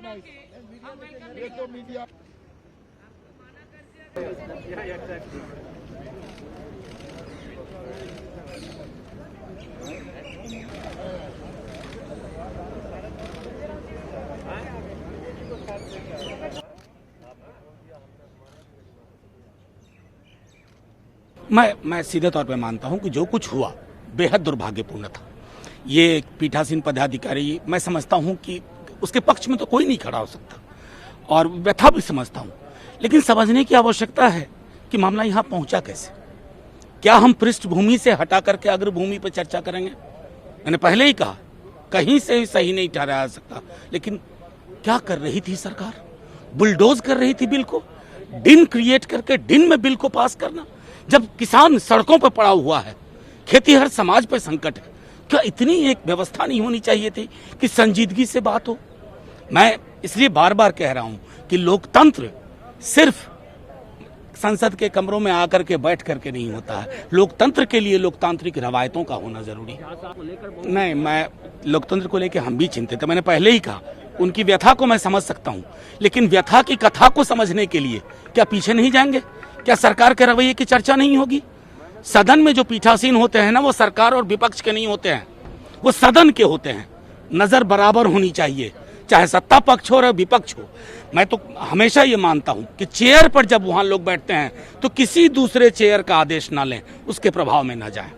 ये तो मीडिया मैं सीधे तौर पे मानता हूं कि जो कुछ हुआ बेहद दुर्भाग्यपूर्ण था। ये पीठासीन पदाधिकारी, मैं समझता हूं कि उसके पक्ष में तो कोई नहीं खड़ा हो सकता और व्यथा भी समझता हूं, लेकिन समझने की आवश्यकता है कि मामला यहां पहुंचा कैसे। क्या हम पृष्ठभूमि से हटा करके अग्रभूमि पर चर्चा करेंगे? मैंने पहले ही कहा, कहीं से भी सही नहीं ठहराया सकता। लेकिन क्या कर रही थी सरकार? बुलडोज कर रही थी बिल को, दिन क्रिएट करके दिन में बिल को पास करना। जब किसान सड़कों पर पड़ा हुआ है, खेतीहर समाज पर संकट है, क्या इतनी एक व्यवस्था नहीं होनी चाहिए थी कि संजीदगी से बात हो? मैं इसलिए बार बार कह रहा हूं कि लोकतंत्र सिर्फ संसद के कमरों में आकर के बैठ करके नहीं होता है। लोकतंत्र के लिए लोकतांत्रिक रवायतों का होना जरूरी है। नहीं, मैं लोकतंत्र को लेकर हम भी चिंतित है। मैंने पहले ही कहा, उनकी व्यथा को मैं समझ सकता हूं, लेकिन व्यथा की कथा को समझने के लिए क्या पीछे नहीं जाएंगे? क्या सरकार के रवैये की चर्चा नहीं होगी? सदन में जो पीठासीन होते हैं ना, वो सरकार और विपक्ष के नहीं होते हैं, वो सदन के होते हैं। नजर बराबर होनी चाहिए, चाहे सत्ता पक्ष हो या विपक्ष हो। मैं तो हमेशा ये मानता हूं कि चेयर पर जब वहां लोग बैठते हैं तो किसी दूसरे चेयर का आदेश ना लें, उसके प्रभाव में ना जाएं।